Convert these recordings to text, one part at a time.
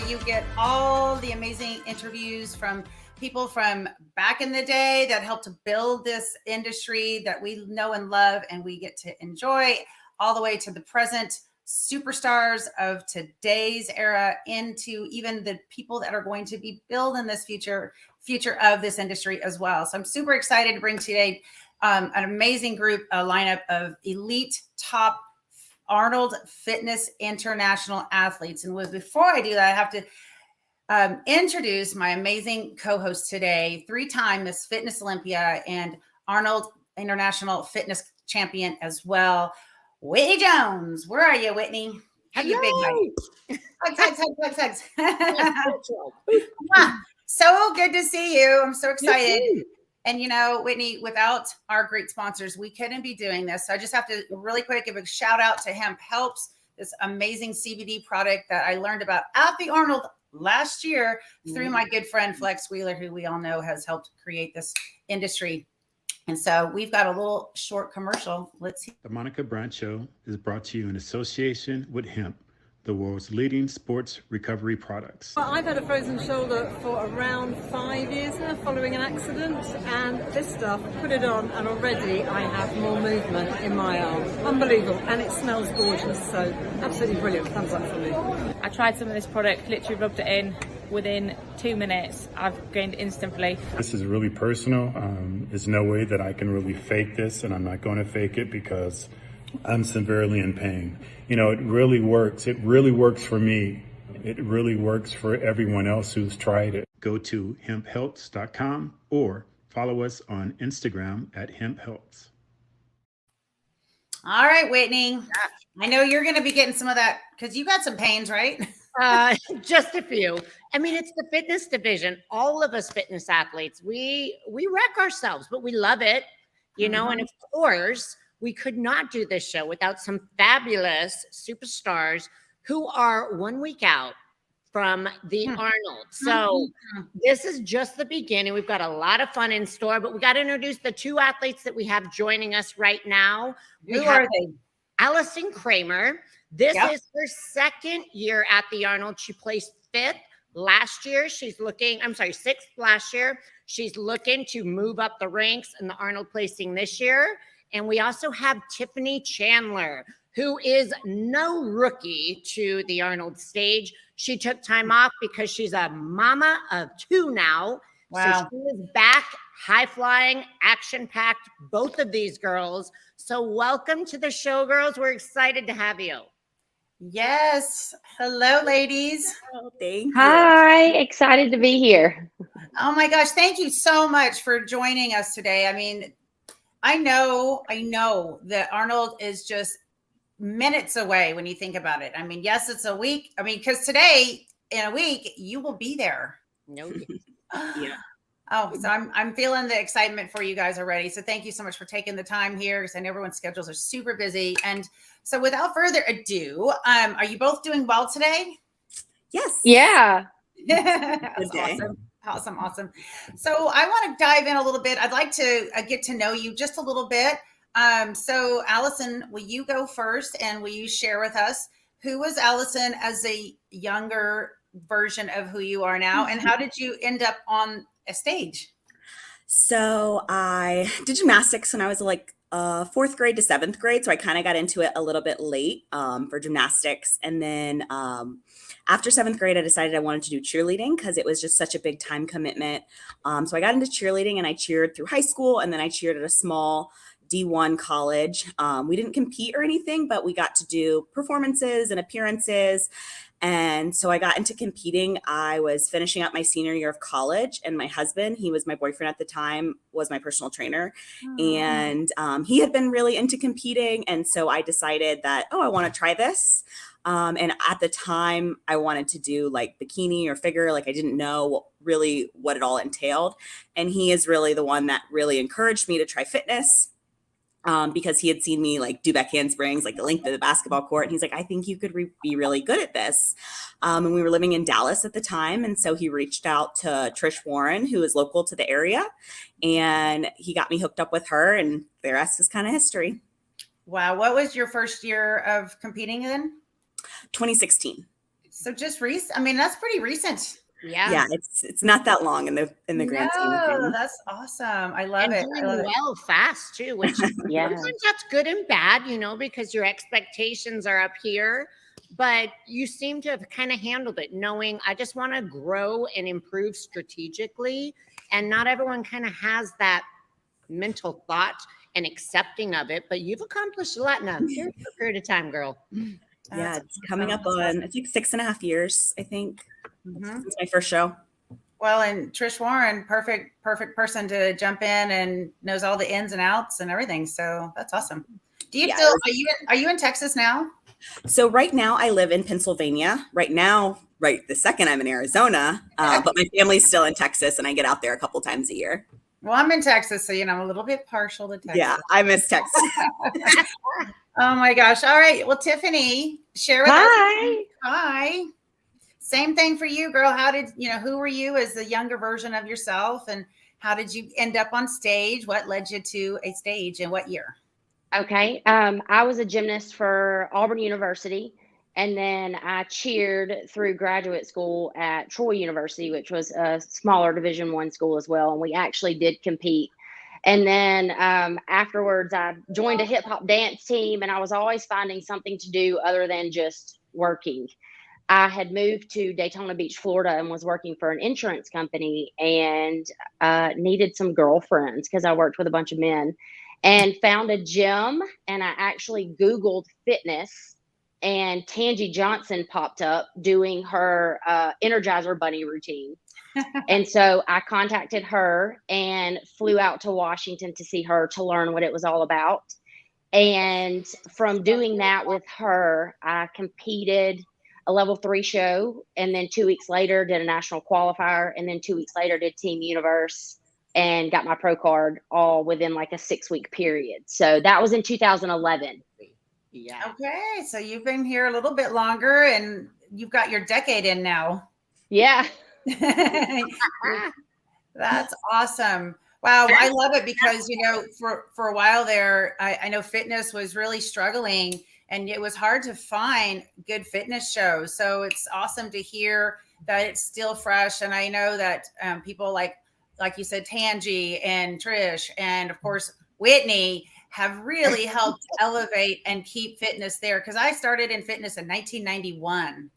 you get all the amazing interviews from people from back in the day that helped to build this industry that we know and love and we get to enjoy, all the way to the present superstars of today's era, into even the people that are going to be building this future of this industry as well. So I'm super excited to bring today an amazing group, a lineup of elite top Arnold Fitness International athletes. And before I do that, I have to introduce my amazing co-host today, 3-time Miss Fitness Olympia and Arnold International Fitness Champion as well, Whitney Jones. Where are you, Whitney? Have you big hugs. So good to see you. I'm so excited. And you know, Whitney, without our great sponsors, we couldn't be doing this. So I just have to really quick give a shout out to 𝗦𝗻𝗻𝗄𝗋𝗋, this amazing CBD product that I learned about at the Arnold last year through my good friend Flex Wheeler, who we all know has helped create this industry. And so we've got a little short commercial. Let's see. The Monica Brant Show is brought to you in association with Hemp, the world's leading sports recovery products. Well, I've had a frozen shoulder for around 5 years now following an accident, and this stuff, put it on and already I have more movement in my arm. Unbelievable, and it smells gorgeous, so absolutely brilliant. Thumbs up for me. I tried some of this product, literally rubbed it in. Within 2 minutes, I've gained instant relief. This is really personal. There's no way that I can really fake this, and I'm not going to fake it because I'm severely in pain. You know, it really works. It really works for me. It really works for everyone else who's tried it. Go to 𝗻𝗻𝗄𝗋𝗋.com or follow us on Instagram at 𝗻𝗻𝗄𝗋𝗋. All right, Whitney. I know you're going to be getting some of that because you got some pains, right? Just a few. I mean, it's the fitness division. All of us fitness athletes, we wreck ourselves, but we love it, you know, and of course, we could not do this show without some fabulous superstars who are 1 week out from the Arnold. So this is just the beginning. We've got a lot of fun in store, but we got to introduce the 2 athletes that we have joining us right now. Who are they? Allison Kramer. This is her 2nd year at the Arnold. She placed 5th last year. She's looking, I'm sorry, 6th last year. She's looking to move up the ranks in the Arnold placing this year. And we also have Tiffany Chandler, who is no rookie to the Arnold stage. She took time off because she's a mama of 2 now. Wow. So she is back, high flying, action packed, both of these girls. So welcome to the show, girls. We're excited to have you. Yes. Hello, ladies. Oh, thank you. Hi, excited to be here. Oh my gosh. Thank you so much for joining us today. I mean, I know that Arnold is just minutes away when you think about it. I mean, yes, it's a week. I mean, because today in a week, you will be there. No. Yeah. Oh, so I'm feeling the excitement for you guys already. So thank you so much for taking the time here, because I know everyone's schedules are super busy. And so without further ado, are you both doing well today? Yes. Yeah. That's awesome. So I want to dive in a little bit. I'd like to get to know you just a little bit. So Allison, will you go first, and will you share with us who was Allison as a younger version of who you are now, and how did you end up on a stage? So I did gymnastics when I was like 4th grade to 7th grade. So I kind of got into it a little bit late for gymnastics. And then after 7th grade, I decided I wanted to do cheerleading because it was just such a big time commitment. So I got into cheerleading, and I cheered through high school, and then I cheered at a small D1 college. We didn't compete or anything, but we got to do performances and appearances. And so I got into competing. I was finishing up my senior year of college, and my husband, he was my boyfriend at the time, was my personal trainer. And he had been really into competing. And so I decided that, I want to try this. And at the time I wanted to do like bikini or figure, like I didn't know really what it all entailed. And he is really the one that really encouraged me to try fitness. Because he had seen me like do back handsprings, like the length of the basketball court. And he's like, I think you could be really good at this. And we were living in Dallas at the time. And so he reached out to Trish Warren, who is local to the area. And he got me hooked up with her. And the rest is kind of history. Wow. What was your first year of competing then? 2016. So just recent. I mean, that's pretty recent. Yeah, it's not that long in the grand scheme of No, things. that's awesome. I love it. I Doing love it. well fast too, which sometimes that's good and bad, because your expectations are up here, but you seem to have kind of handled it, knowing I just want to grow and improve strategically, and not everyone kind of has that mental thought and accepting of it, but you've accomplished a lot in a very short period of time, girl. Yeah, it's coming up on, I think, 6.5 years, I think, Mhm. since my first show. Well, and Trish Warren, perfect person to jump in and knows all the ins and outs and everything. So that's awesome. Do you still, are you in Texas now? So right now I live in Pennsylvania. Right now, right this second, I'm in Arizona, but my family's still in Texas, and I get out there a couple times a year. Well, I'm in Texas, so I'm a little bit partial to Texas. Yeah, I miss Texas. Oh my gosh. All right. Well, Tiffany, share with us. Hi. Same thing for you, girl. How did, who were you as the younger version of yourself, and how did you end up on stage? What led you to a stage, and what year? Okay. I was a gymnast for Auburn University, and then I cheered through graduate school at Troy University, which was a smaller Division I school as well. And we actually did compete. And then afterwards, I joined a hip hop dance team, and I was always finding something to do other than just working. I had moved to Daytona Beach, Florida, and was working for an insurance company, and needed some girlfriends because I worked with a bunch of men, and found a gym. And I actually Googled fitness, and Tangi Johnson popped up doing her Energizer Bunny routine. And so I contacted her and flew out to Washington to see her, to learn what it was all about. And from doing that with her, I competed a level 3 show, and then 2 weeks later did a national qualifier, and then 2 weeks later did Team Universe and got my pro card, all within like a 6-week period. So that was in 2011. Yeah. Okay. So you've been here a little bit longer, and you've got your decade in now. Yeah. That's awesome. Wow. I love it because, for a while there, I know fitness was really struggling, and it was hard to find good fitness shows. So it's awesome to hear that it's still fresh. And I know that people like you said, Tangi and Trish, and of course, Whitney, have really helped elevate and keep fitness there. Because I started in fitness in 1991,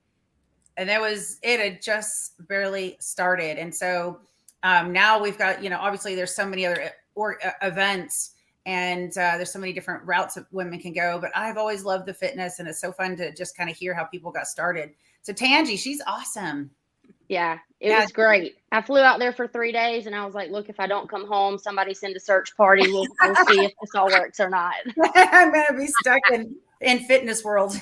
and it had just barely started. And so now we've got, obviously there's so many other events, and there's so many different routes that women can go, but I've always loved the fitness, and it's so fun to just kind of hear how people got started. So Tangi, she's awesome. Yeah, it was great. I flew out there for 3 days, and I was like, look, if I don't come home, somebody send a search party. We'll see if this all works or not. I'm going to be stuck in fitness world.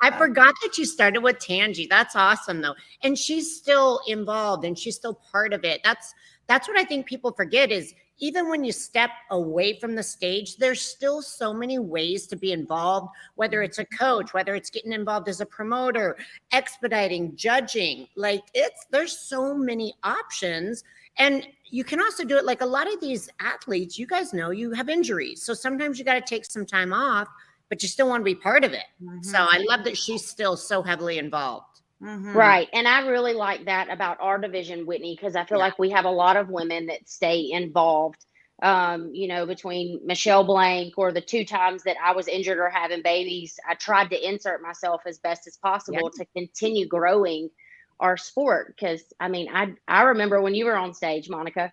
I forgot that you started with Tangi. That's awesome, though. And she's still involved, and she's still part of it. That's what I think people forget, is even when you step away from the stage, there's still so many ways to be involved, whether it's a coach, whether it's getting involved as a promoter, expediting, judging. There's so many options. And you can also do it like a lot of these athletes, you guys know, you have injuries. So sometimes you got to take some time off, but you still want to be part of it. Mm-hmm. So I love that she's still so heavily involved. Mm-hmm. Right. And I really like that about our division, Whitney, because I feel like we have a lot of women that stay involved, between Michelle Blank or the 2 times that I was injured or having babies. I tried to insert myself as best as possible to continue growing our sport. Because, I remember when you were on stage, Monica.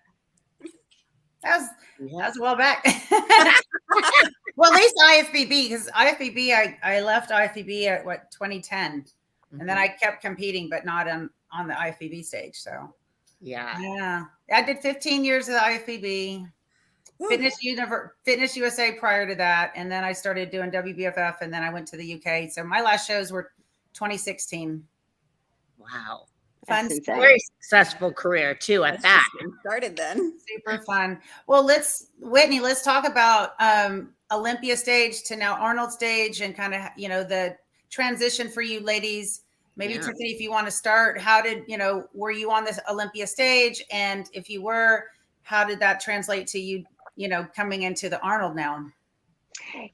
That was a while back. Well, at least IFBB, because IFBB, I left IFBB at 2010. And then I kept competing, but not on the IFBB stage. So, yeah, I did 15 years of the IFBB, Fitness USA prior to that, and then I started doing WBFF, and then I went to the UK. So my last shows were 2016. Wow, fun, very successful career too. At that, started then. Super fun. Well, Whitney, let's talk about Olympia stage to now Arnold stage, and kind of the transition for you ladies. Maybe Tiffany, if you want to start, how did, were you on this Olympia stage? And if you were, how did that translate to you, coming into the Arnold now?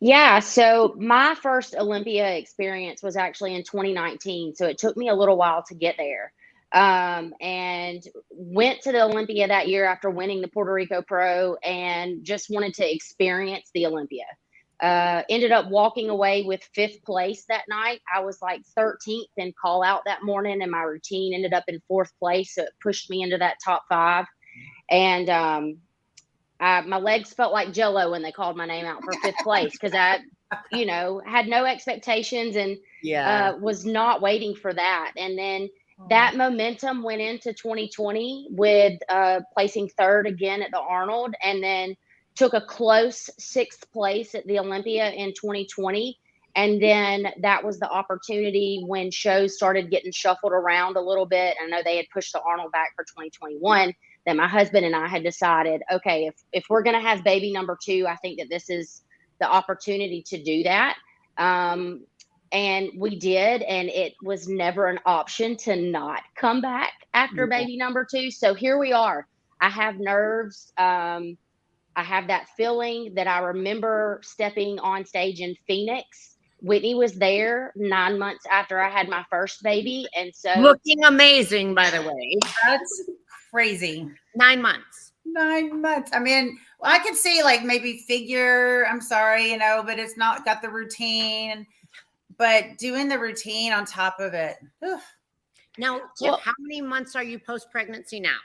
Yeah, so my first Olympia experience was actually in 2019. So it took me a little while to get there. And went to the Olympia that year after winning the Puerto Rico Pro and just wanted to experience the Olympia. Ended up walking away with fifth place that night. I was like 13th in call out that morning, and my routine ended up in fourth place. So it pushed me into that top five. And my legs felt like Jello when they called my name out for fifth place because I, had no expectations and was not waiting for that. And then that momentum went into 2020 with placing third again at the Arnold, and then took a close sixth place at the Olympia in 2020. And then that was the opportunity when shows started getting shuffled around a little bit. I know they had pushed the Arnold back for 2021. That my husband and I had decided, okay, if we're going to have baby number 2, I think that this is the opportunity to do that. And we did, and it was never an option to not come back after baby number 2. So here we are. I have nerves. I have that feeling that I remember stepping on stage in Phoenix. Whitney was there 9 months after I had my first baby. And so looking amazing, by the way. That's crazy. 9 months. 9 months. I mean, I could see like maybe figure, I'm sorry, but it's not got the routine. But doing the routine on top of it. Ugh. Now, Tiff, how many months are you post-pregnancy now?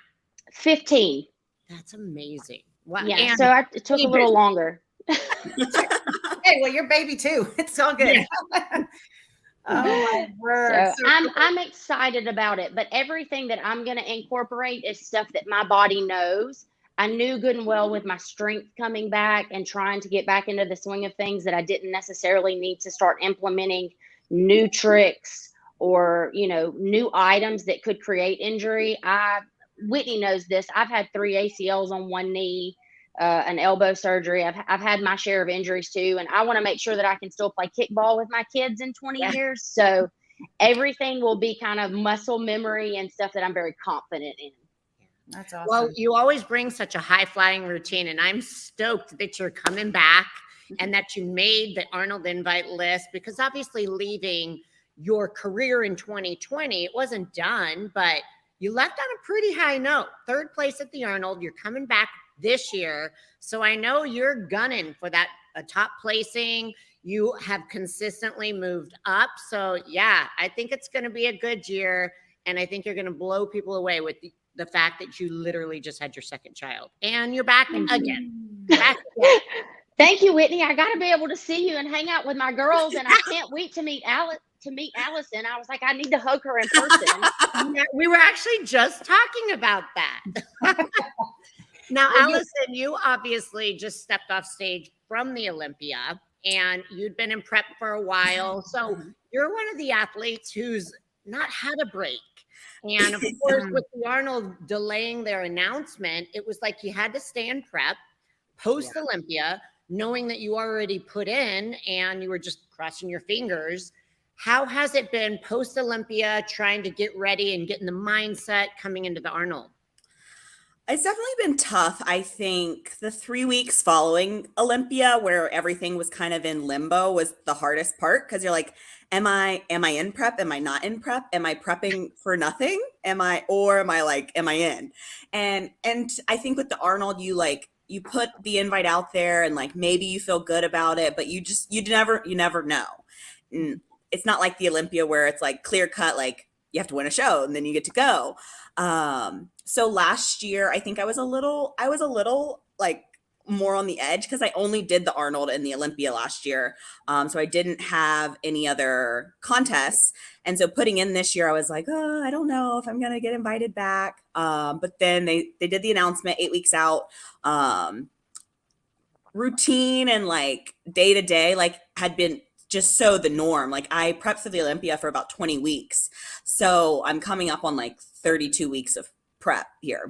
15. That's amazing. Wow. Yeah, And so it took a little longer. Hey, well, you're baby too. It's all good. Yeah. Oh my word. So I'm excited about it, but everything that I'm going to incorporate is stuff that my body knows. I knew good and well with my strength coming back and trying to get back into the swing of things that I didn't necessarily need to start implementing new tricks or, new items that could create injury. Whitney knows this. I've had 3 ACLs on one knee, an elbow surgery. I've had my share of injuries too. And I want to make sure that I can still play kickball with my kids in 20 years. So everything will be kind of muscle memory and stuff that I'm very confident in. That's awesome. Well, you always bring such a high-flying routine, and I'm stoked that you're coming back and that you made the Arnold invite list, because obviously leaving your career in 2020, it wasn't done, but you left on a pretty high note. 3rd place at the Arnold. You're coming back this year. So I know you're gunning for that top placing. You have consistently moved up. So yeah, I think it's going to be a good year. And I think you're going to blow people away with the fact that you literally just had your 2nd child and you're back again. Thank you, Whitney. I got to be able to see you and hang out with my girls. And I can't wait to meet Allison. I was like, I need to hug her in person. We were actually just talking about that. Now, Allison, you obviously just stepped off stage from the Olympia and you'd been in prep for a while. So you're one of the athletes who's not had a break. And of course, with the Arnold delaying their announcement, it was like you had to stay in prep post Olympia, knowing that you already put in and you were just crossing your fingers. How has it been post Olympia, trying to get ready and get in the mindset coming into the Arnold? It's definitely been tough. I think the 3 weeks following Olympia, where everything was kind of in limbo, was the hardest part, because you're like, am I in prep? Am I not in prep? Am I prepping for nothing? Am I in? And I think with the Arnold, you put the invite out there and like maybe you feel good about it, but you never know. And it's not like the Olympia where it's like clear cut, like you have to win a show and then you get to go. So last year, I think I was a little like more on the edge because I only did the Arnold and the Olympia last year. So I didn't have any other contests. And so putting in this year, I was like, oh, I don't know if I'm going to get invited back. But then they did the announcement 8 weeks out. Routine and like day to day, like had been just so the norm. Like I prepped for the Olympia for about 20 weeks. So I'm coming up on like 32 weeks of prep here.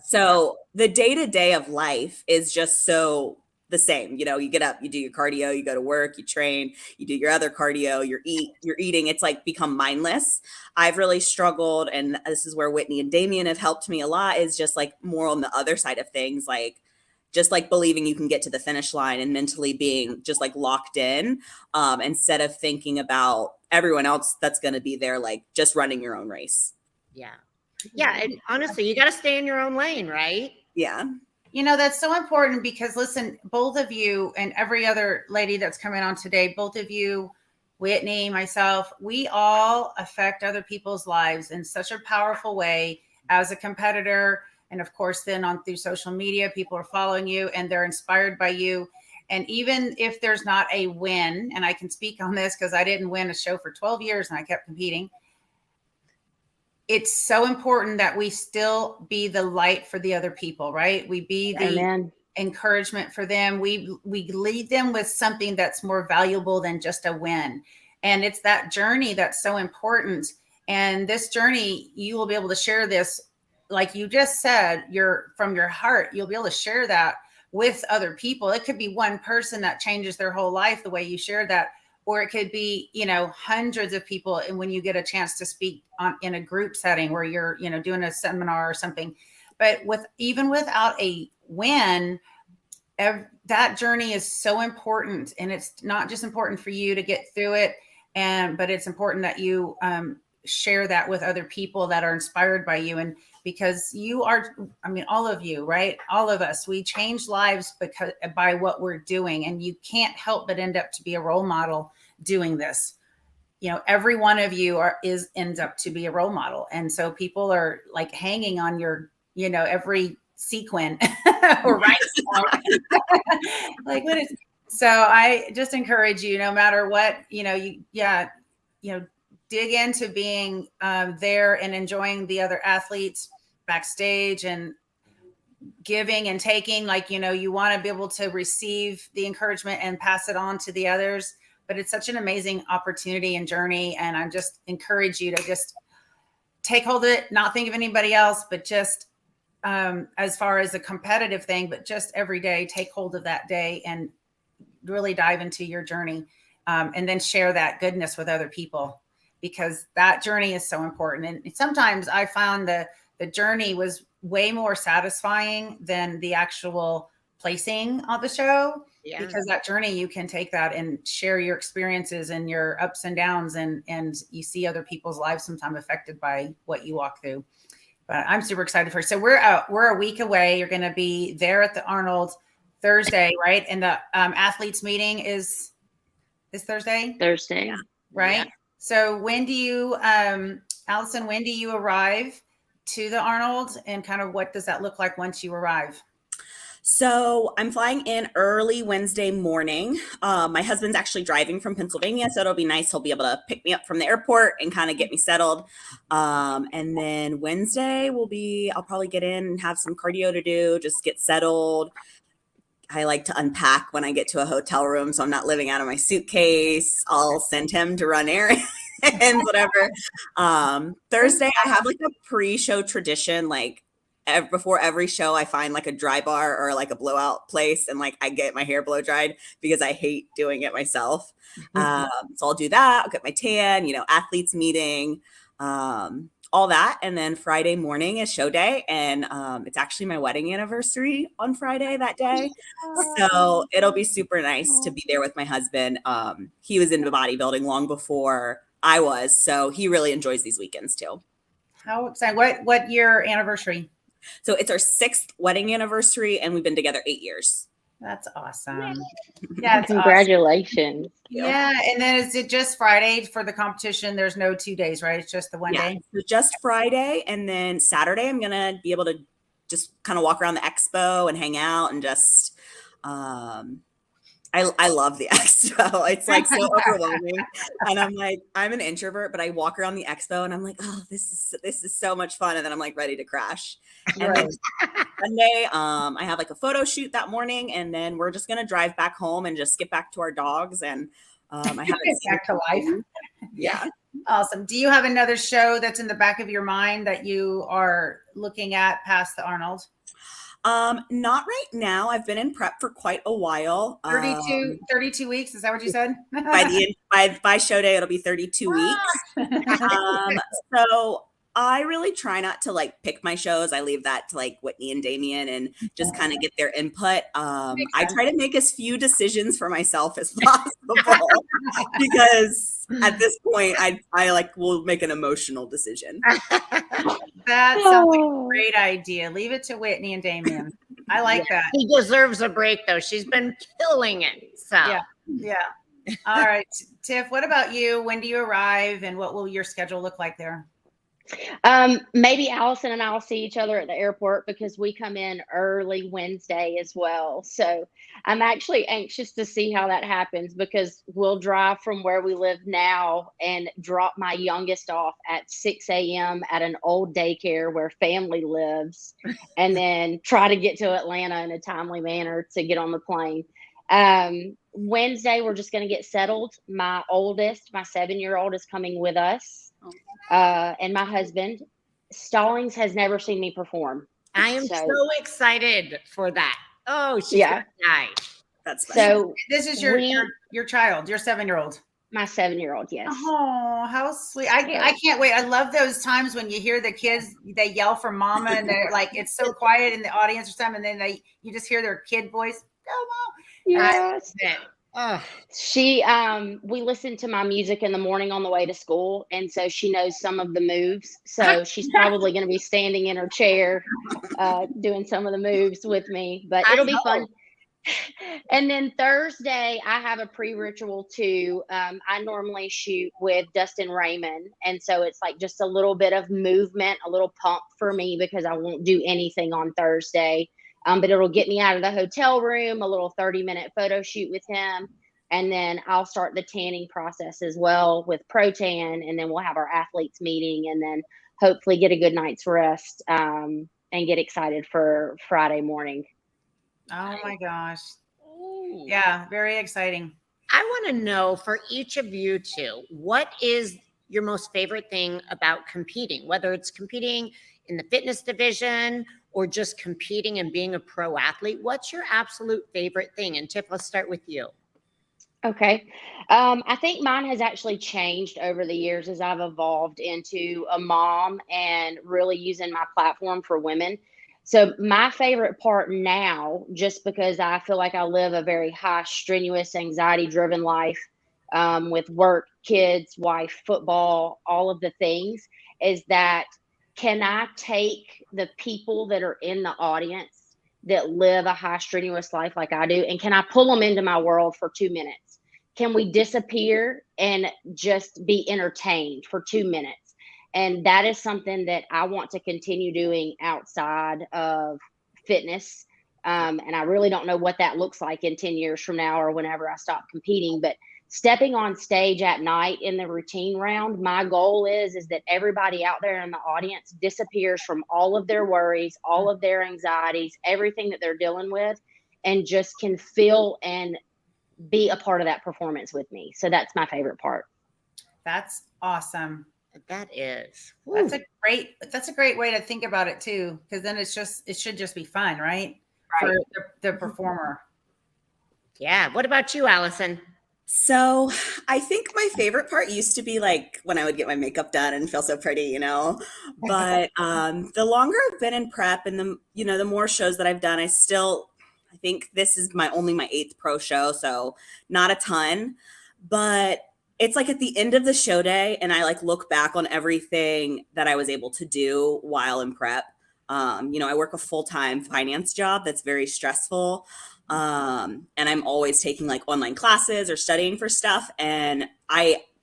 So the day-to-day of life is just so the same. You get up, you do your cardio, you go to work, you train, you do your other cardio, you're eating. It's like become mindless. I've really struggled, and this is where Whitney and Damien have helped me a lot, is just like more on the other side of things, like just like believing you can get to the finish line and mentally being just like locked in, instead of thinking about everyone else that's going to be there, like just running your own race. Yeah. Yeah. And honestly, you got to stay in your own lane, right? Yeah. You know, that's so important because listen, both of you and every other lady that's coming on today, both of you, Whitney, myself, we all affect other people's lives in such a powerful way as a competitor. And of course, then on through social media, people are following you and they're inspired by you. And even if there's not a win, and I can speak on this because I didn't win a show for 12 years and I kept competing. It's so important that we still be the light for the other people, right? We be the Amen. encouragement for them. We lead them with something that's more valuable than just a win. And it's that journey that's so important. And this journey, you will be able to share this, like you just said, from your heart, you'll be able to share that with other people. It could be one person that changes their whole life the way you shared that, or it could be, you know, hundreds of people. And when you get a chance to speak in a group setting where you're, you know, doing a seminar or something, but even without a win, that journey is so important. And it's not just important for you to get through it, but it's important that you share that with other people that are inspired by you. And because you are, I mean, all of you, right? All of us, we change lives by what we're doing. And you can't help but end up to be a role model doing this. You know, every one of you ends up to be a role model. And so people are like hanging on your, you know, every sequin or rhinestone. Like what is, so I just encourage you, no matter what, you know, dig into being there and enjoying the other athletes backstage and giving and taking, like, you know, you want to be able to receive the encouragement and pass it on to the others. But it's such an amazing opportunity and journey. And I just encourage you to just take hold of it, not think of anybody else, but just as far as a competitive thing, but just every day, take hold of that day and really dive into your journey, and then share that goodness with other people, because that journey is so important. And sometimes I found the journey was way more satisfying than the actual placing on the show, because that journey, you can take that and share your experiences and your ups and downs, and you see other people's lives sometimes affected by what you walk through. But I'm super excited for it. So we're a week away. You're going to be there at the Arnold Thursday, right? And the athletes meeting is Thursday? Thursday. Right? Yeah. So when do you, Allison, when do you arrive to the Arnold, and kind of what does that look like once you arrive? So I'm flying in early Wednesday morning. My husband's actually driving from Pennsylvania, so it'll be nice. He'll be able to pick me up from the airport and kind of get me settled. And then Wednesday I'll probably get in and have some cardio to do, just get settled. I like to unpack when I get to a hotel room, so I'm not living out of my suitcase. I'll send him to run errands, whatever. Thursday, I have like a pre-show tradition, like before every show, I find like a dry bar or like a blowout place, and like I get my hair blow dried because I hate doing it myself. So I'll do that. I'll get my tan, you know, athletes meeting, all that. And then Friday morning is show day. And it's actually my wedding anniversary on Friday that day. So it'll be super nice to be there with my husband. He was into bodybuilding long before I was, so he really enjoys these weekends too. How exciting. What year anniversary? So it's our 6th wedding anniversary, and we've been together 8 years. That's awesome. Yeah, congratulations. Awesome. Yeah, and then is it just Friday for the competition? There's no 2 days, right? It's just the one day? So just Friday, and then Saturday I'm going to be able to just kind of walk around the expo and hang out and just I love the expo. It's like so overwhelming. And I'm like, I'm an introvert, but I walk around the expo and I'm like, oh, this is so much fun. And then I'm like ready to crash. And then Sunday, I have like a photo shoot that morning, and then we're just gonna drive back home and just get back to our dogs. And I haven't back to life. Yeah. Awesome. Do you have another show that's in the back of your mind that you are looking at past the Arnold? Not right now. I've been in prep for quite a while. 32 weeks. Is that what you said? By show day, it'll be 32 weeks. So I really try not to like pick my shows. I leave that to like Whitney and Damien and just kind of get their input. I try to make as few decisions for myself as possible because at this point I like will make an emotional decision. That sounds like a great idea. Leave it to Whitney and Damien. I like that. He deserves a break though. She's been killing it. So Yeah. All right, Tiff, what about you? When do you arrive and what will your schedule look like there? Maybe Allison and I'll see each other at the airport because we come in early Wednesday as well. So I'm actually anxious to see how that happens because we'll drive from where we live now and drop my youngest off at 6 a.m. at an old daycare where family lives, and then try to get to Atlanta in a timely manner to get on the plane. Wednesday, we're just going to get settled. My oldest, my 7-year-old, is coming with us. And my husband. Stallings has never seen me perform. I am so excited for that. Oh, she's nice. That's so. This is your child, your 7-year-old. My 7-year-old, yes. Oh, how sweet! I can't wait. I love those times when you hear the kids, they yell for mama, and they're like, it's so quiet in the audience or something, and then you just hear their kid voice. Oh, mom! Yes. We listen to my music in the morning on the way to school, and so she knows some of the moves. So she's probably going to be standing in her chair, doing some of the moves with me. But it'll be fun. And then Thursday, I have a pre-ritual too. I normally shoot with Dustin Raymond, and so it's like just a little bit of movement, a little pump for me because I won't do anything on Thursday. But it'll get me out of the hotel room, a little 30-minute photo shoot with him. And then I'll start the tanning process as well with Pro-Tan, and then we'll have our athletes meeting, and then hopefully get a good night's rest and get excited for Friday morning. Oh my gosh. Ooh. Yeah, very exciting. I want to know for each of you two, what is your most favorite thing about competing, whether it's competing in the fitness division or just competing and being a pro athlete? What's your absolute favorite thing? And Tiff, let's start with you. Okay. I think mine has actually changed over the years as I've evolved into a mom and really using my platform for women. So my favorite part now, just because I feel like I live a very high, strenuous, anxiety-driven life with work, kids, wife, football, all of the things, is that can I take the people that are in the audience that live a high, strenuous life like I do, and can I pull them into my world for 2 minutes? Can we disappear and just be entertained for 2 minutes? And that is something that I want to continue doing outside of fitness. And I really don't know what that looks like in 10 years from now or whenever I stop competing. But stepping on stage at night in the routine round, my goal is that everybody out there in the audience disappears from all of their worries, all of their anxieties, everything that they're dealing with, and just can feel and be a part of that performance with me. So that's my favorite part. That's awesome. That is. That's a great way to think about it too, because then it should just be fun, right? For the performer. Yeah. What about you, Allison? So I think my favorite part used to be like when I would get my makeup done and feel so pretty, you know, but the longer I've been in prep and the more shows that I've done, I think this is my 8th pro show. So not a ton, but it's like at the end of the show day and I like look back on everything that I was able to do while in prep. I work a full-time finance job that's very stressful. And I'm always taking like online classes or studying for stuff. And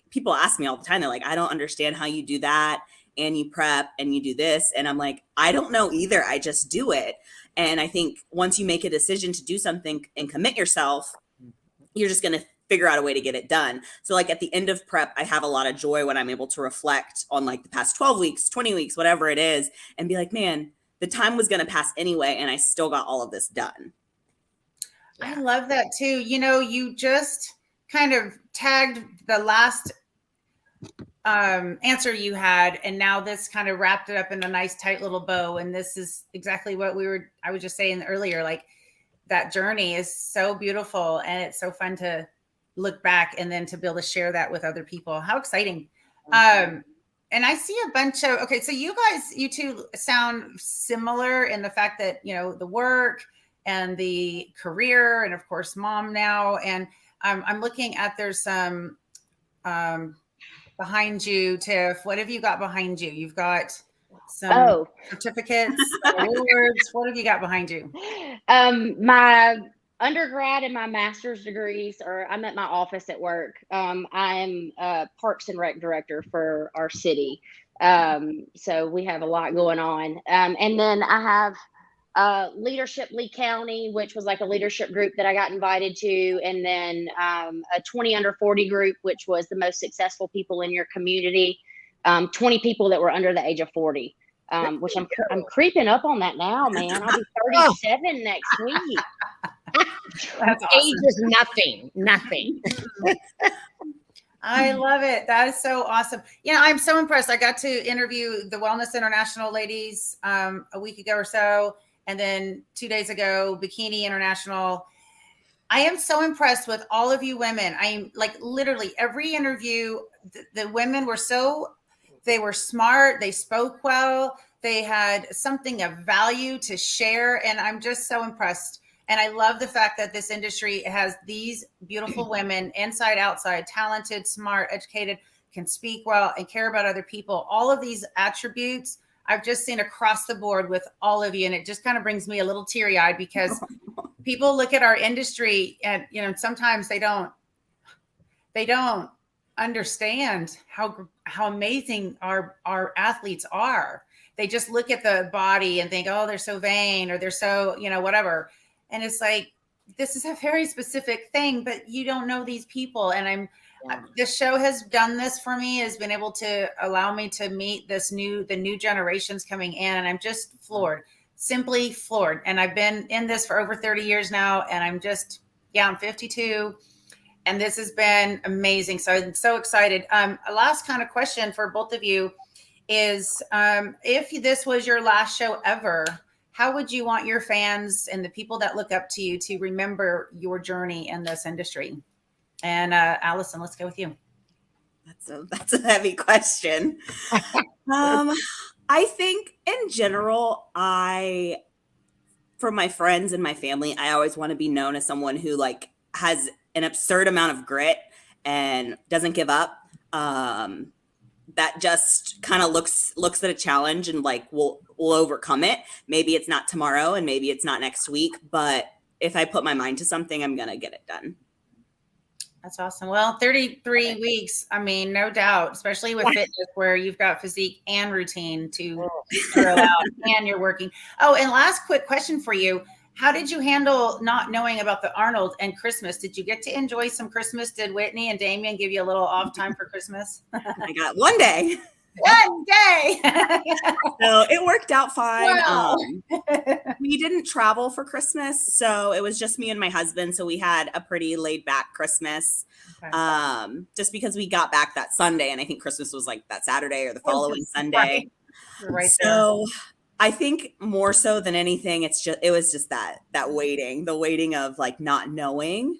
people ask me all the time, they're like, I don't understand how you do that. And you prep and you do this. And I'm like, I don't know either. I just do it. And I think once you make a decision to do something and commit yourself, you're just going to figure out a way to get it done. So like at the end of prep, I have a lot of joy when I'm able to reflect on like the past 12 weeks, 20 weeks, whatever it is, and be like, man, the time was going to pass anyway. And I still got all of this done. I love that too. You just kind of tagged the last answer you had, and now this kind of wrapped it up in a nice tight little bow. And this is exactly what I was just saying earlier, like that journey is so beautiful and it's so fun to look back and then to be able to share that with other people. How exciting. and I see a bunch of, okay, so you two sound similar in the fact that, the work and the career, and of course, mom now. And I'm looking at, there's some behind you, Tiff. What have you got behind you? You've got some certificates, awards. What have you got behind you? My undergrad and my master's degrees I'm at my office at work. I'm a Parks and Rec director for our city. So we have a lot going on. And then I have Leadership Lee County, which was like a leadership group that I got invited to. And then a 20 under 40 group, which was the most successful people in your community. 20 people that were under the age of 40. Which I'm creeping up on that now, man. I'll be 37 next week. That's awesome. Age is nothing. I love it. That is so awesome. I'm so impressed. I got to interview the Wellness International ladies a week ago or so. And then 2 days ago, Bikini International. I am so impressed with all of you women. I'm like, literally every interview, the women were they were smart. They spoke well. They had something of value to share. And I'm just so impressed. And I love the fact that this industry has these beautiful women, inside, outside, talented, smart, educated, can speak well, and care about other people. All of these attributes I've just seen across the board with all of you. And it just kind of brings me a little teary-eyed, because people look at our industry and, sometimes they don't understand how amazing our athletes are. They just look at the body and think, oh, they're so vain, or they're so, whatever. And it's like, this is a very specific thing, but you don't know these people. And the show has done this for me, has been able to allow me to meet the new generations coming in. And I'm just floored, simply floored. And I've been in this for over 30 years now. And I'm 52. And this has been amazing. So I'm so excited. A last kind of question for both of you is, if this was your last show ever, how would you want your fans and the people that look up to you to remember your journey in this industry? And Allison, let's go with you. That's a heavy question. I think in general, for my friends and my family, I always want to be known as someone who has an absurd amount of grit and doesn't give up. That just kind of looks at a challenge and will overcome it. Maybe it's not tomorrow and maybe it's not next week, but if I put my mind to something, I'm going to get it done. That's awesome. Well, 33 weeks. I mean, no doubt, especially with fitness, where you've got physique and routine to throw out, and you're working. Oh, and last quick question for you. How did you handle not knowing about the Arnold and Christmas? Did you get to enjoy some Christmas? Did Whitney and Damien give you a little off time for Christmas? I got one day. One day. So it worked out fine. Wow. We didn't travel for Christmas, so it was just me and my husband. So we had a pretty laid back Christmas. Okay. Just because we got back that Sunday, and I think Christmas was that Saturday or the following Sunday. Right so I think more so than anything, it was just that waiting, the waiting of not knowing.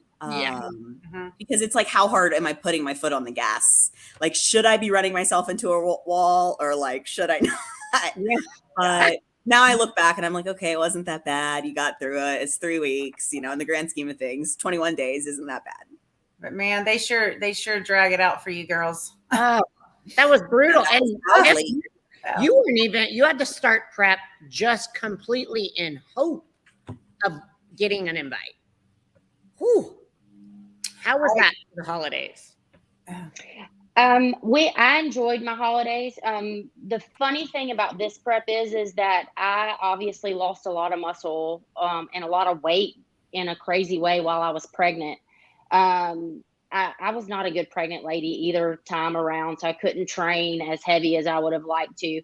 Because it's how hard am I putting my foot on the gas? Should I be running myself into a wall, or should I not? Yeah. But now I look back and I'm okay, it wasn't that bad. You got through it. It's 3 weeks, in the grand scheme of things, 21 days isn't that bad. But man, they sure drag it out for you girls. Oh, that was brutal. And you had to start prep just completely in hope of getting an invite. Whew. How was that for the holidays? I enjoyed my holidays. The funny thing about this prep is that I obviously lost a lot of muscle and a lot of weight in a crazy way while I was pregnant. I was not a good pregnant lady either time around, so I couldn't train as heavy as I would have liked to.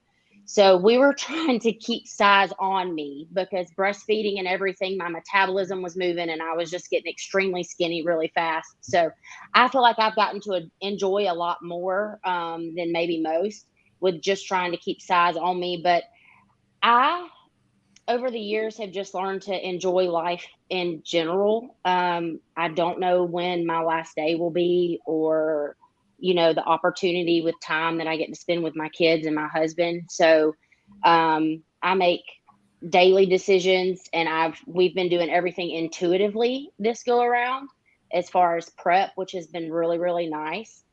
So we were trying to keep size on me, because breastfeeding and everything, my metabolism was moving and I was just getting extremely skinny really fast. So I feel like I've gotten to enjoy a lot more than maybe most with just trying to keep size on me. But I, over the years, have just learned to enjoy life in general. I don't know when my last day will be, or the opportunity with time that I get to spend with my kids and my husband. So I make daily decisions, and we've been doing everything intuitively this go around as far as prep, which has been really, really nice.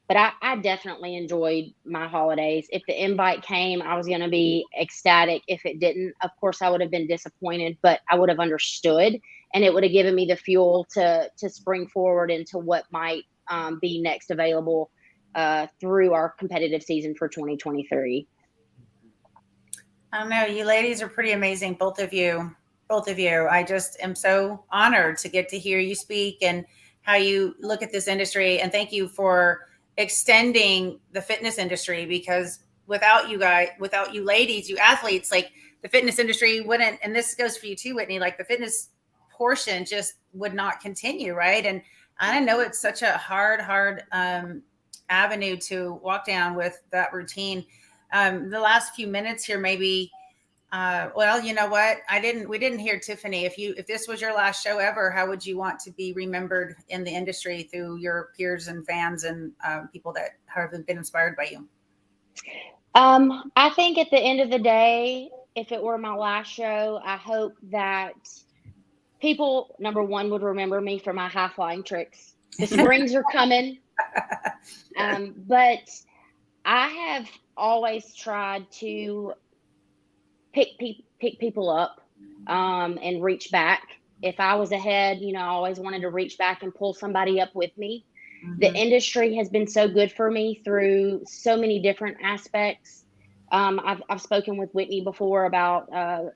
But I definitely enjoyed my holidays. If the invite came, I was going to be ecstatic. If it didn't, of course, I would have been disappointed, but I would have understood, and it would have given me the fuel to spring forward into what might be next available through our competitive season for 2023. I don't know. You ladies are pretty amazing. Both of you. I just am so honored to get to hear you speak and how you look at this industry. And thank you for extending the fitness industry, because without you guys, without you ladies, you athletes, like the fitness industry wouldn't, and this goes for you too, Whitney, like the fitness portion just would not continue. Right. And I know it's such a hard avenue to walk down with that routine. The last few minutes here, maybe, well, you know what? We didn't hear Tiffany. If this was your last show ever, how would you want to be remembered in the industry through your peers and fans and people that have been inspired by you? I think at the end of the day, if it were my last show, I hope that people, number one, would remember me for my high flying tricks. The springs are coming. But I have always tried to pick people up and reach back. If I was ahead, I always wanted to reach back and pull somebody up with me. Mm-hmm. The industry has been so good for me through so many different aspects. I've spoken with Whitney before about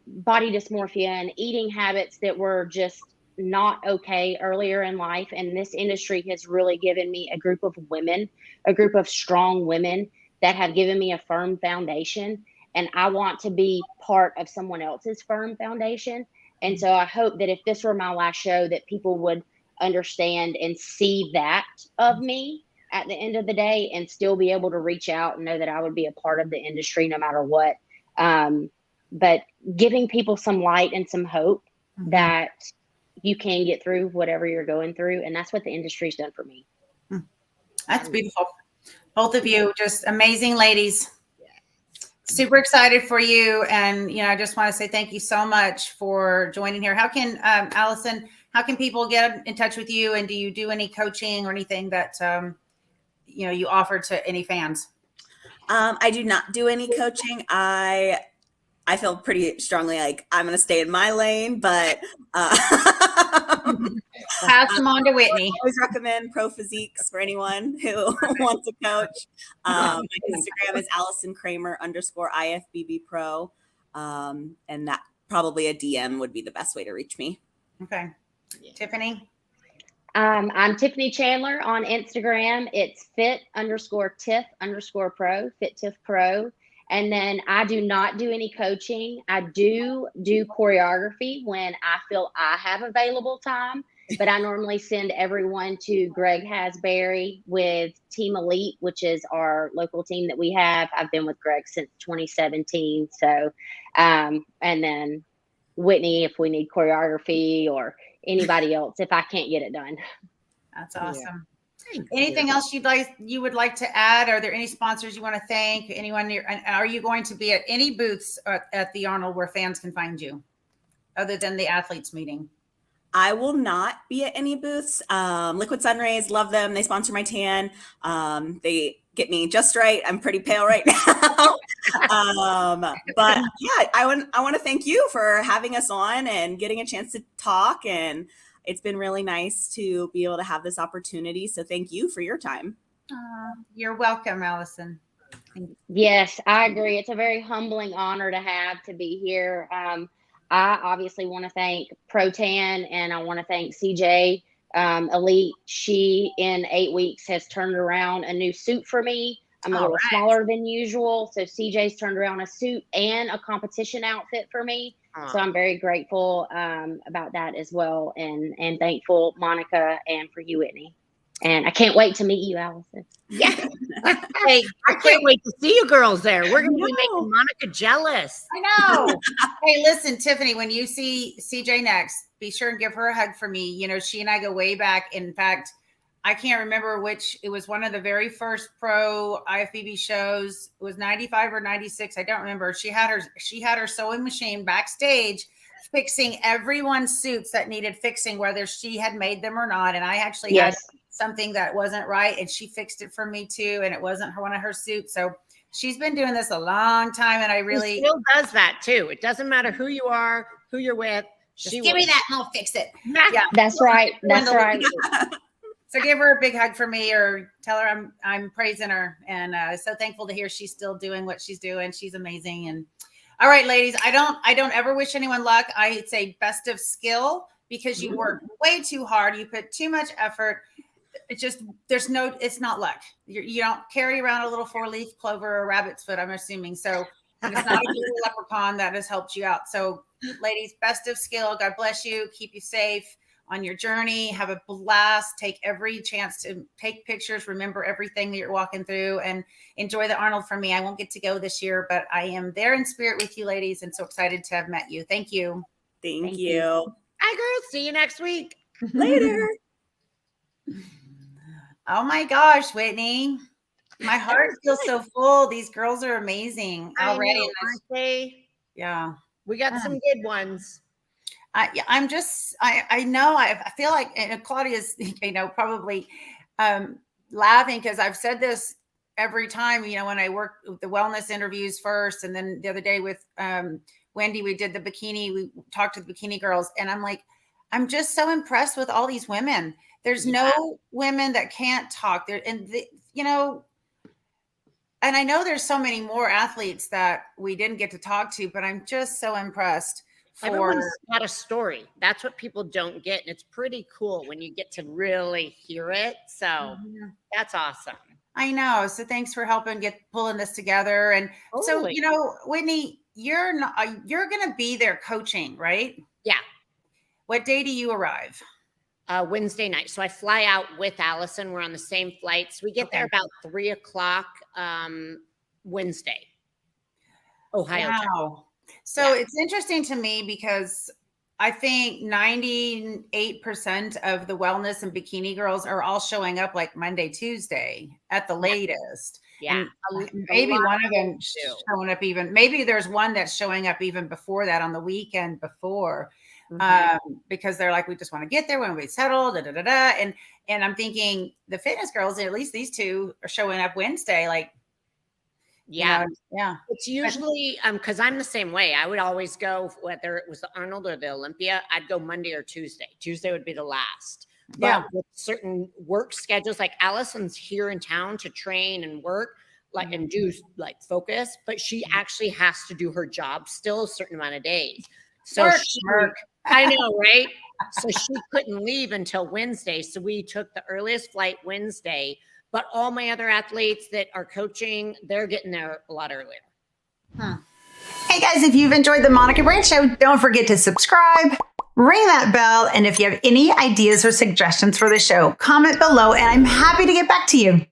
body dysmorphia and eating habits that were just not okay earlier in life. And this industry has really given me a group of women, a group of strong women that have given me a firm foundation. And I want to be part of someone else's firm foundation. And so I hope that if this were my last show, that people would understand and see that of me at the end of the day, and still be able to reach out and know that I would be a part of the industry no matter what. But giving people some light and some hope that you can get through whatever you're going through. And that's what the industry's done for me. That's beautiful. Both of you, just amazing ladies. Super excited for you. And, I just want to say thank you so much for joining here. How can, Allison, how can people get in touch with you? And do you do any coaching or anything that, you offer to any fans? I do not do any coaching. I feel pretty strongly like I'm going to stay in my lane, but pass them on to Whitney. I always recommend Pro Physiques for anyone who wants a coach. My Instagram is Allison Kramer _IFBB Pro. And that probably a DM would be the best way to reach me. Okay. Tiffany? I'm Tiffany Chandler on Instagram. It's fit_tiff_pro, FitTiff Pro. And then I do not do any coaching. I do choreography when I feel I have available time, but I normally send everyone to Greg Hasberry with Team Elite, which is our local team that we have. I've been with Greg since 2017. So, and then Whitney, if we need choreography, or anybody else, if I can't get it done. That's awesome. Yeah. Anything else you would like to add? Are there any sponsors you want to thank? Anyone? Are you going to be at any booths at the Arnold where fans can find you, other than the athletes meeting? I will not be at any booths. Liquid Sun Rays, love them. They sponsor my tan. They get me just right. I'm pretty pale right now. But yeah, I want to thank you for having us on and getting a chance to talk. And it's been really nice to be able to have this opportunity. So thank you for your time. You're welcome, Allison. Yes, I agree. It's a very humbling honor to be here. I obviously want to thank Pro-Tan, and I want to thank CJ Elite. She, in 8 weeks, has turned around a new suit for me. I'm a little smaller than usual. So CJ's turned around a suit and a competition outfit for me. So I'm very grateful about that as well. And thankful, Monica, and for you, Whitney. And I can't wait to meet you, Allison. Yeah. Hey, I can't wait to see you girls there. We're going to be making Monica jealous. I know. Hey, listen, Tiffany, when you see CJ next, be sure and give her a hug for me. She and I go way back. In fact, I can't remember which. It was one of the very first pro IFBB shows. It was 95 or 96. I don't remember. She had her sewing machine backstage fixing everyone's suits that needed fixing, whether she had made them or not. And I actually had something that wasn't right, and she fixed it for me too. And it wasn't one of her suits. So she's been doing this a long time, and She still does that too. It doesn't matter who you are, who you're with. Just give me that and I'll fix it. Yeah, that's right. That's right. So give her a big hug for me, or tell her I'm praising her, and so thankful to hear she's still doing what she's doing. She's amazing. And all right, ladies, I don't ever wish anyone luck. I say best of skill, because you work way too hard. You put too much effort. It's just it's not luck. You don't carry around a little 4-leaf clover or rabbit's foot, I'm assuming. So it's not a little leprechaun that has helped you out. So ladies, best of skill. God bless you. Keep you safe on your journey. Have a blast. Take every chance to take pictures. Remember everything that you're walking through, and enjoy the Arnold for me. I won't get to go this year, but I am there in spirit with you, ladies, and so excited to have met you. Thank you. Thank you. Hi, girls. See you next week. Later. Oh my gosh, Whitney. My heart feels so full. These girls are amazing already. Aren't they? Yeah. We got some good ones. I know. I feel like, and Claudia's, probably laughing, because I've said this every time, when I work with the wellness interviews first. And then the other day with Wendy, we did the bikini, we talked to the bikini girls, and I'm like, I'm just so impressed with all these women. There's no women that can't talk there. And, and I know there's so many more athletes that we didn't get to talk to, but I'm just so impressed. Everyone's got a story. That's what people don't get. And it's pretty cool when you get to really hear it. So that's awesome. I know. So thanks for helping pulling this together. And so, Whitney, you're going to be there coaching, right? Yeah. What day do you arrive? Wednesday night. So I fly out with Allison. We're on the same flights. We get there about 3:00 Wednesday. Ohio. Wow. So it's interesting to me, because I think 98% of the wellness and bikini girls are all showing up like Monday, Tuesday at the latest. Yeah. And maybe one of them showing up maybe there's one that's showing up even before that, on the weekend before. Because they're like, we just want to get there when we settle, and I'm thinking the fitness girls, at least these two, are showing up Wednesday. Like, yeah. It's usually because I'm the same way. I would always go, whether it was the Arnold or the Olympia, I'd go Monday or Tuesday. Tuesday would be the last. But with certain work schedules, like Allison's here in town to train and work, and do focus, but she actually has to do her job still a certain amount of days. So I know, right? So she couldn't leave until Wednesday. So we took the earliest flight Wednesday, but all my other athletes that are coaching, they're getting there a lot earlier. Hey guys, if you've enjoyed the 𝗦𝗽liche Brant Show, don't forget to subscribe, ring that bell, and if you have any ideas or suggestions for the show, comment below, and I'm happy to get back to you.